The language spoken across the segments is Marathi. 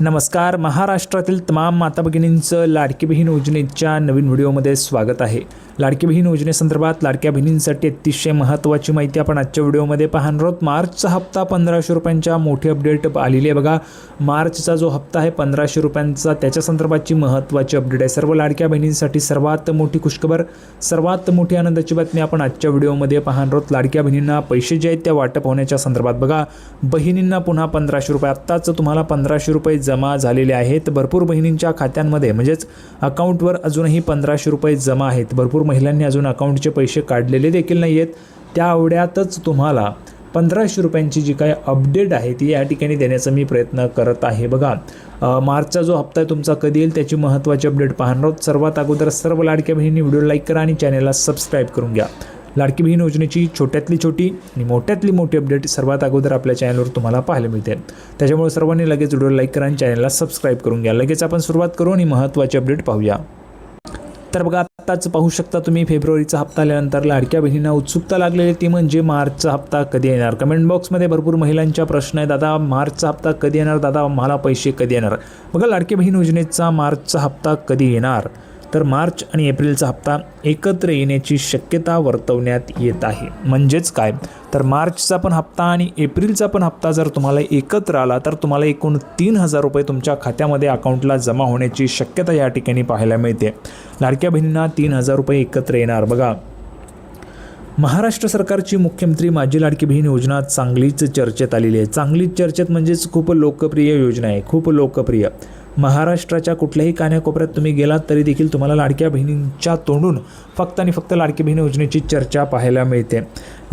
नमस्कार. महाराष्ट्रातील तमाम माता भगिनींचं लाडकी बहीण योजनेच्या नवीन व्हिडिओमध्ये स्वागत आहे. लाडकी बहीण योजनेसंदर्भात लाडक्या बहिणींसाठी अतिशय महत्त्वाची माहिती आपण आजच्या व्हिडिओमध्ये पाहणार आहोत. मार्चचा हप्ता 1500 रुपयांच्या मोठी अपडेट आलेली आहे बघा. मार्चचा जो हप्ता आहे 1500 रुपयांचा, त्याच्या संदर्भाची महत्त्वाची अपडेट आहे. सर्व लाडक्या बहिणींसाठी सर्वात मोठी खुशखबर, सर्वात मोठी आनंदाची बातमी आपण आजच्या व्हिडिओमध्ये पाहणार आहोत. लाडक्या बहिणींना पैसे जे आहेत त्या वाटप होण्याच्या संदर्भात बघा. बहिणींना पुन्हा 1500 रुपये, आत्ताच तुम्हाला 1500 रुपये जमा झालेले आहेत. भरपूर बहिणींच्या खात्यांमध्ये म्हणजेच अकाउंटवर अजूनही 1500 रुपये जमा आहेत. भरपूर महिलांनी अजून अकाउंटचे पैसे काढलेले देखील नाही आहेत. त्या आवड्यातच तुम्हाला 1500 रुपयांची जी काय अपडेट आहे ती या ठिकाणी देण्याचा मी प्रयत्न करत आहे. बघा, मार्चचा जो हप्ता आहे तुमचा कधी येईल त्याची महत्त्वाची अपडेट पाहणार आहोत. सर्वात अगोदर सर्व लाडक्या बहिणी व्हिडिओ लाईक करा आणि चॅनलला सबस्क्राईब करून घ्या. लाडकी बहीण योजनेची छोट्यातली छोटी आणि मोठ्यातली मोठी अपडेट सर्वात अगोदर आपल्या चॅनलवर तुम्हाला पाहायला मिळते. त्याच्यामुळे सर्वांनी लगेच व्हिडिओ लाईक करा आणि चॅनलला सबस्क्राईब करून घ्या. लगेच आपण सुरुवात करू आणि महत्त्वाची अपडेट पाहूया. तर बघा, आत्ताच पाहू शकता तुम्ही फेब्रुवारीचा हप्ता आल्यानंतर लाडक्या बहिणींना उत्सुकता लागलेली ती म्हणजे मार्चचा हप्ता कधी येणार. कमेंट बॉक्समध्ये भरपूर महिलांच्या प्रश्न आहे, दादा मार्चचा हप्ता कधी येणार, दादा आम्हाला पैसे कधी येणार. बघा, लाडकी बहीण योजनेचा मार्चचा हप्ता कधी येणार तर मार्च आणि एप्रिलचा हप्ता एकत्र येण्याची शक्यता वर्तवण्यात येत आहे. म्हणजेच काय तर मार्चचा पण हप्ता आणि एप्रिलचा पण हप्ता जर तुम्हाला एकत्र आला तर तुम्हाला एकूण 3000 रुपये तुमच्या खात्यामध्ये अकाउंटला जमा होण्याची शक्यता या ठिकाणी पाहायला मिळते. लाडक्या बहिणींना 3000 रुपये एकत्र येणार. बघा, महाराष्ट्र सरकारची मुख्यमंत्री माझी लाडकी बहीण योजना चांगलीच चर्चेत आलेली आहे. चांगलीच चर्चेत म्हणजेच खूप लोकप्रिय योजना आहे, खूप लोकप्रिय. महाराष्ट्राच्या कुठल्याही कानाकोपऱ्यात तुम्ही गेलात तरी देखील तुम्हाला लाडक्या बहिणींच्या तोंडून फक्त आणि फक्त लाडकी बहीण योजनेची चर्चा पाहायला मिळते.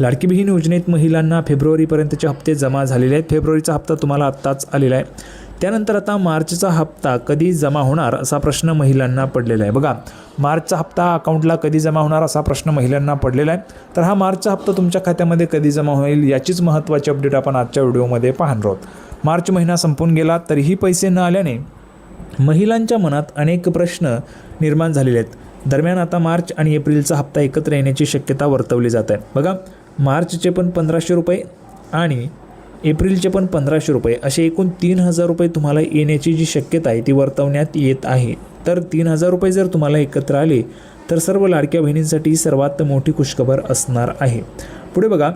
लाडकी बहीण योजनेत महिलांना फेब्रुवारीपर्यंतचे हप्ते जमा झालेले आहेत. फेब्रुवारीचा हप्ता तुम्हाला आत्ताच आलेला आहे. त्यानंतर आता मार्चचा हप्ता कधी जमा होणार असा प्रश्न महिलांना पडलेला आहे. बघा, मार्चचा हप्ता अकाउंटला कधी जमा होणार असा प्रश्न महिलांना पडलेला आहे. तर हा मार्चचा हप्ता तुमच्या खात्यामध्ये कधी जमा होईल याचीच महत्त्वाची अपडेट आपण आजच्या व्हिडिओमध्ये पाहणार आहोत. मार्च महिना संपून गेला तरीही पैसे न आल्याने महिलांच्या मनात अनेक प्रश्न निर्माण झालेले आहेत. दरम्यान आता मार्च आणि एप्रिलचा हप्ता एकत्र येण्याची शक्यता वर्तवली जात आहे. बघा, मार्चचे पण 1500 रुपये आणि एप्रिलचे पण 1500 रुपये असे एकूण 3000 रुपये तुम्हाला येण्याची जी शक्यता आहे ती वर्तवण्यात येत आहे. तर 3000 रुपये जर तुम्हाला एकत्र आले तर सर्व लाडक्या बहिणींसाठी सर्वात मोठी खुशखबर असणार आहे. पुढे बघा,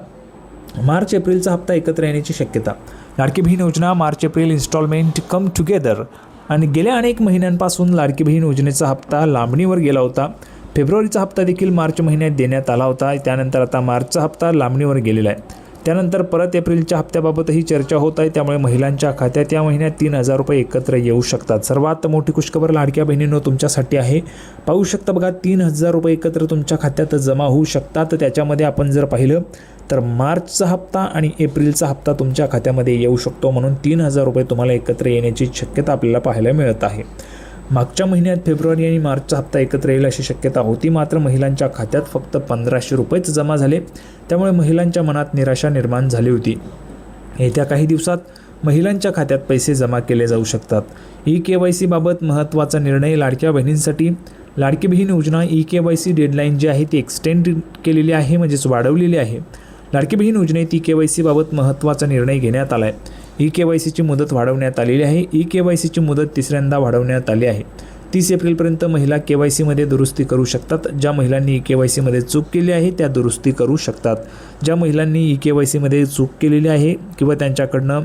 मार्च एप्रिलचा हप्ता एकत्र येण्याची शक्यता. Ladki Bahin Yojana March April installment come together. आणि गेल्या अनेक महिन्यांपासून लाडकी बहीण योजनेचा हप्ता लांबणीवर गेला होता. फेब्रुवारीचा हप्ता देखील मार्च महिन्यात देण्यात आला होता. त्यानंतर आता मार्चचा हप्ता लांबणीवर गेलेला आहे. त्यानंतर परत एप्रिलच्या हप्त्याबाबतही चर्चा होत आहे. त्यामुळे महिलांच्या खात्यात या महिन्यात 3000 रुपये एकत्र येऊ शकतात. सर्वात मोठी खुशखबर लाडक्या बहिणींनो तुमच्यासाठी आहे. पाहू शकता बघा, 3000 रुपये एकत्र तुमच्या खात्यात जमा होऊ शकतात. त्याच्यामध्ये आपण जर पाहिलं तर मार्चचा हप्ता आणि एप्रिलचा हप्ता तुमच्या खात्यामध्ये येऊ शकतो. म्हणून 3000 रुपये तुम्हाला एकत्र येण्याची शक्यता आपल्याला पाहायला मिळत आहे. मागच्या महिन्यात फेब्रुवारी आणि मार्चचा हप्ता एकत्र येईल अशी शक्यता होती, मात्र महिलांच्या खात्यात फक्त 1500 रुपयेच जमा झाले. त्यामुळे महिलांच्या मनात निराशा निर्माण झाली होती. येत्या काही दिवसात महिलांच्या खात्यात पैसे जमा केले जाऊ शकतात. EKYC बाबत महत्त्वाचा निर्णय लाडक्या बहिणींसाठी. लाडकी बहीण योजना EKYC डेडलाईन जी आहे ती एक्सटेंड केलेली आहे, म्हणजेच वाढवलेली आहे. लाडकी बहीण योजनेत EKYC बाबत महत्त्वाचा निर्णय घेण्यात आला आहे. EKYCची मुदत वाढवण्यात आलेली आहे. EKYCची मुदत तिसऱ्यांदा वाढवण्यात आली आहे. 30 एप्रिलपर्यंत महिला KYCमध्ये दुरुस्ती करू शकतात. ज्या महिलांनी EKYCमध्ये चूक केली आहे त्या दुरुस्ती करू शकतात. ज्या महिलांनी EKYCमध्ये चूक केलेली आहे किंवा त्यांच्याकडनं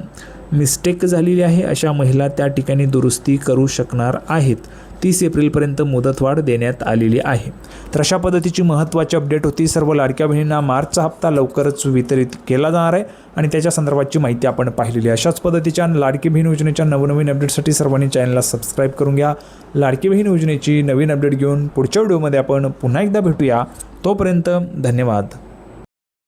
मिस्टेक झालेली आहे अशा महिला त्या ठिकाणी दुरुस्ती करू शकणार आहेत. 30 एप्रिलपर्यंत मुदतवाढ देण्यात आलेली आहे. तर अशा पद्धतीची महत्त्वाची अपडेट होती. सर्व लाडक्या बहिणींना मार्चचा हप्ता लवकरच वितरित केला जाणार आहे आणि त्याच्या संदर्भाची माहिती आपण पाहिलेली आहे. अशाच पद्धतीच्या लाडकी बहीण योजनेच्या नवनवीन अपडेटसाठी सर्वांनी चॅनलला सबस्क्राईब करून घ्या. लाडकी बहीण योजनेची नवीन अपडेट घेऊन पुढच्या व्हिडिओमध्ये आपण पुन्हा एकदा भेटूया. तोपर्यंत धन्यवाद.